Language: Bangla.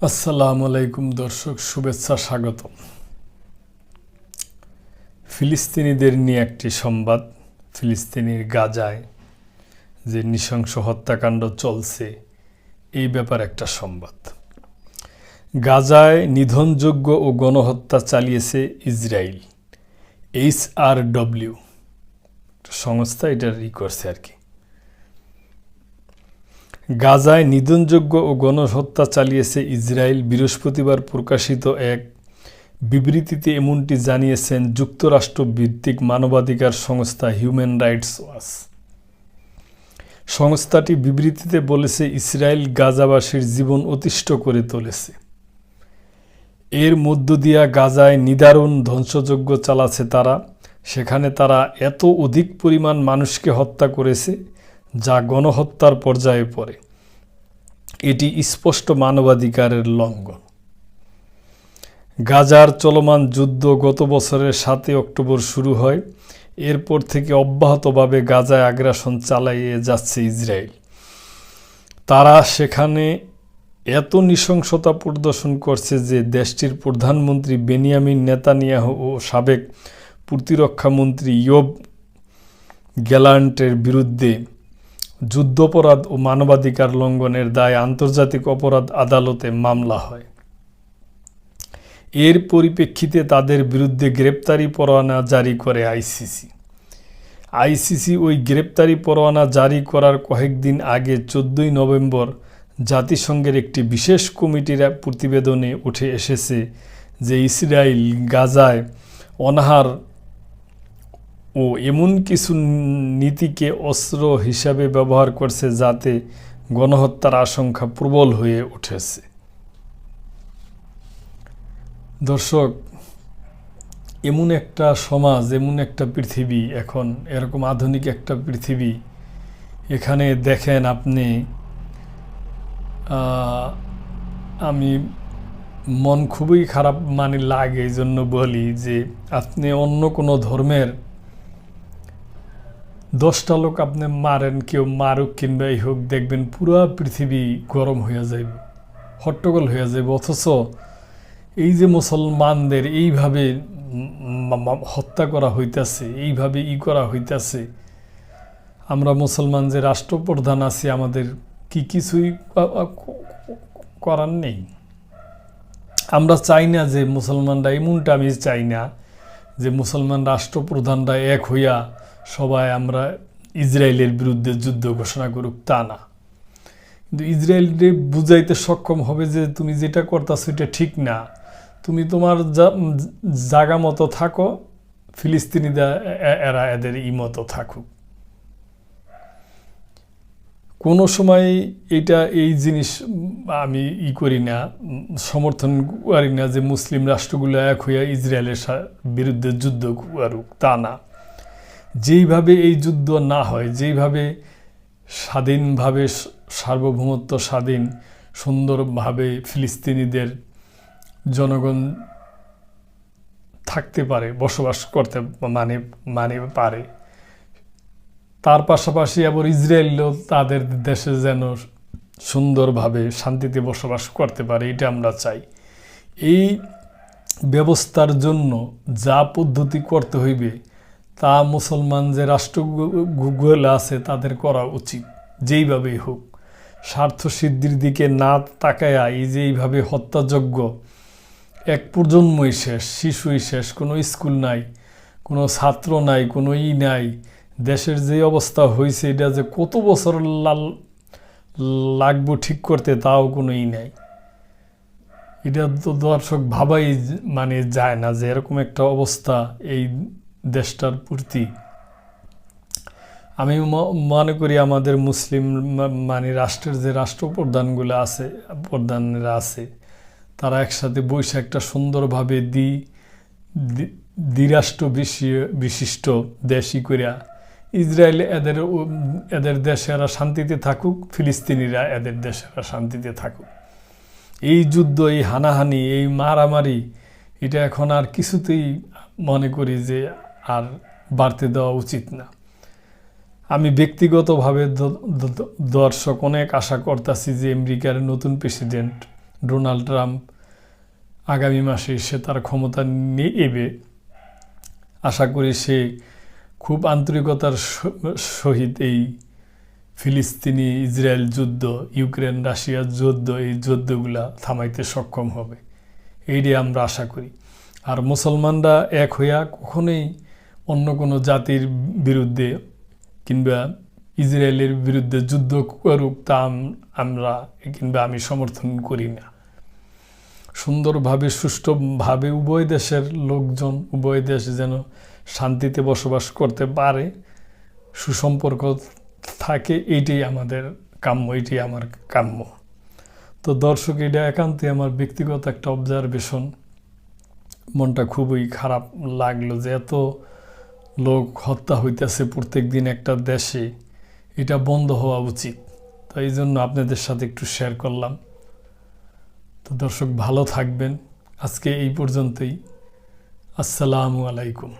আসসালামু আলাইকুম দর্শক, শুভেচ্ছা, স্বাগত। ফিলিস্তিনিদের নিয়ে একটি সংবাদ। ফিলিস্তিনির গাজায় যে নৃশংস হত্যাকাণ্ড চলছে এই ব্যাপারে একটা সংবাদ। গাজায় নিধনযোগ্য ও গণহত্যা চালিয়েছে ইসরায়েল। HRW সংস্থা এটা করছে আর কি। গাজায় নিধনযোগ্য ও গণহত্যা চালিয়েছে ইসরায়েল। বৃহস্পতিবার প্রকাশিত এক বিবৃতিতে এমনটি জানিয়েছেন যুক্তরাষ্ট্র ভিত্তিক মানবাধিকার সংস্থা হিউম্যান রাইটস ওয়াচ। সংস্থাটি বিবৃতিতে বলেছে, ইসরায়েল গাজাবাসীর জীবন অতিষ্ঠ করে তুলেছে। এর মধ্য দিয়া গাজায় নিদারুণ ধ্বংসযজ্ঞ চালাচ্ছে তারা। সেখানে তারা এত অধিক পরিমাণ মানুষকে হত্যা করেছে যা গণহত্যার পর্যায়ে পড়ে। এটি স্পষ্ট মানবাধিকারের লঙ্ঘন। গাজার চলমান যুদ্ধ গত বছরের 7 অক্টোবর শুরু হয়। এরপর থেকে অব্যাহতভাবে গাজায় আগ্রাসন চালিয়ে যাচ্ছে ইসরায়েল। তারা সেখানে এত নৃশংসতা প্রদর্শন করছে যে দেশটির প্রধানমন্ত্রী বেনিয়ামিন নেতানিয়াহু ও সাবেক প্রতিরক্ষামন্ত্রী ইয়োব গ্যালান্টের বিরুদ্ধে যুদ্ধাপরাধ ও মানবাধিকার লঙ্ঘনের দায়ে আন্তর্জাতিক অপরাধ আদালতে মামলা হয়। এর পরিপ্রেক্ষিতে তাদের বিরুদ্ধে গ্রেপ্তারি পরোয়ানা জারি করে আইসিসি। ওই গ্রেপ্তারি পরোয়ানা জারি করার কয়েকদিন আগে 14 নভেম্বর জাতিসংঘের একটি বিশেষ কমিটির প্রতিবেদনে উঠে এসেছে যে ইসরায়েল গাজায় অনাহার ও এমন কিছু নীতিকে অস্ত্র হিসাবে ব্যবহার করছে যাতে গণহত্যার আশঙ্কা প্রবল হয়ে উঠেছে। দর্শক, এমন একটা সমাজ, এমন একটা পৃথিবী, এখন এরকম আধুনিক একটা পৃথিবী, এখানে দেখেন আপনি, আমি মন খুবই খারাপ লাগে, এই জন্য বলি যে আপনি অন্য কোনো ধর্মের 10টা লোক আপনি মারেন, কেউ মারুক কিংবা এই হোক, দেখবেন পুরো পৃথিবী গরম হয়ে যাবে, হট্টগোল হয়ে যাবে। অথচ এই যে মুসলমানদের এইভাবে হত্যা করা হইতেছে, এইভাবে করা হইতেছে, আমরা মুসলমান যে রাষ্ট্রপ্রধান আছি, আমাদের কি কিছুই করার নেই? আমরা চাই না যে মুসলমানরা, এমনটা আমি চাই না যে মুসলমান রাষ্ট্রপ্রধানরা এক হইয়া সবাই আমরা ইসরায়েলের বিরুদ্ধে যুদ্ধ ঘোষণা করুক, তা না। কিন্তু ইসরায়েলকে বুঝাইতে সক্ষম হবে যে তুমি যেটা করতেছো এটা ঠিক না, তুমি তোমার জায়গা মতো থাকো, ফিলিস্তিনিরা এরা এদের মতো থাকুক। কোনো সময় এই জিনিস আমি করি না, সমর্থন করি না যে মুসলিম রাষ্ট্রগুলো এক হইয়া ইসরায়েলের বিরুদ্ধে যুদ্ধ করুক, তা না। যেইভাবে এই যুদ্ধ না হয়, যেইভাবে স্বাধীনভাবে সার্বভৌমত্ব স্বাধীন সুন্দরভাবে ফিলিস্তিনিদের জনগণ থাকতে পারে, বসবাস করতে মানে পারে, তার পাশাপাশি আবার ইসরায়েলও তাদের দেশে যেন সুন্দরভাবে শান্তিতে বসবাস করতে পারে, এটা আমরা চাই। এই ব্যবস্থার জন্য যা পদ্ধতি করতে হইবে তা মুসলমান যে রাষ্ট্রগুলো আছে তাদের করা উচিত, যেইভাবেই হোক। স্বার্থ সিদ্ধির দিকে না তাকায়া এই যে এইভাবে হত্যাযজ্ঞ, এক প্রজন্মই শেষ, শিশুই শেষ, কোনো স্কুল নাই, কোনো ছাত্র নাই, কোনো নাই। দেশের যে অবস্থা হয়েছে, এটা যে কত বছর লাগবো ঠিক করতে, তাও কোনো নাই। এটা তো দর্শক ভাবাই যায় না যে এরকম একটা অবস্থা এই দেশটার প্রতি। আমি মনে করি আমাদের মুসলিম রাষ্ট্রের যে রাষ্ট্রপ্রধানগুলো আছে, প্রধানরা আছে, তারা একসাথে বসে একটা সুন্দরভাবে দ্বিরাষ্ট্র বিশিষ্ট দেশই করিয়া ইসরায়েল এদের দেশে এরা শান্তিতে থাকুক, ফিলিস্তিনিরা এদের দেশে এরা শান্তিতে থাকুক। এই যুদ্ধ, এই হানাহানি, এই মারামারি, এটা এখন আর কিছুতেই মনে করি যে আর বাড়তে দেওয়া উচিত না। আমি ব্যক্তিগতভাবে দর্শক অনেক আশা করতেছি যে আমেরিকার নতুন প্রেসিডেন্ট ডোনাল্ড ট্রাম্প আগামী মাসে সে তার ক্ষমতা নেবে। আশা করি সে খুব আন্তরিকতার সহিত এই ফিলিস্তিনি ইসরায়েল যুদ্ধ, ইউক্রেন রাশিয়ার যুদ্ধ, এই যুদ্ধগুলা থামাইতে সক্ষম হবে, এইটাই আমরা আশা করি। আর মুসলমানরা এক হইয়া কখনোই অন্য কোনো জাতির বিরুদ্ধে কিংবা ইসরায়েলের বিরুদ্ধে যুদ্ধ করুক তা আমরা কিংবা আমি সমর্থন করি না। সুন্দরভাবে সুষ্ঠুভাবে উভয় দেশের লোকজন, উভয় দেশ যেন শান্তিতে বসবাস করতে পারে, সুসম্পর্ক থাকে, এইটাই আমাদের কাম্য, এইটাই আমার কাম্য। তো দর্শক, এটা একান্তই আমার ব্যক্তিগত একটা অবজারভেশন। মনটা খুবই খারাপ লাগলো যে এত লোক হত্যা হইতেছে প্রত্যেক দিন একটা দেশে, এটা বন্ধ হওয়া উচিত। তো এই জন্য আপনাদের সাথে একটু শেয়ার করলাম। তো দর্শক, ভালো থাকবেন। আজকে এই পর্যন্তই। আসসালামু আলাইকুম।